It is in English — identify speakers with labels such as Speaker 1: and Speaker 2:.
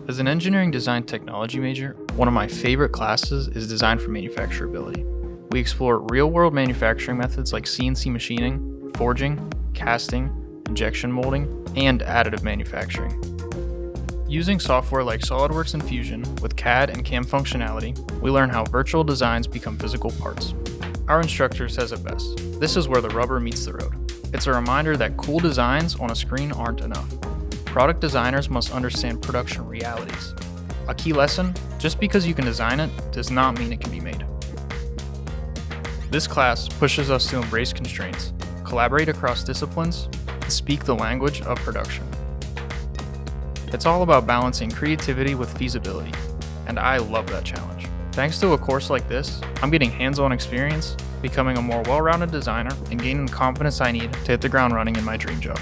Speaker 1: As an engineering design technology major, one of my favorite classes is design for manufacturability. We explore real-world manufacturing methods like CNC machining, forging, casting, injection molding, and additive manufacturing. Using software like SolidWorks and Fusion with CAD and CAM functionality, we learn how virtual designs become physical parts. Our instructor says it best: this is where the rubber meets the road. It's a reminder that cool designs on a screen aren't enough. Product designers must understand production realities. A key lesson: just because you can design it does not mean it can be made. This class pushes us to embrace constraints, collaborate across disciplines, and speak the language of production. It's all about balancing creativity with feasibility, and I love that challenge. Thanks to a course like this, I'm getting hands-on experience, becoming a more well-rounded designer, and gaining the confidence I need to hit the ground running in my dream job.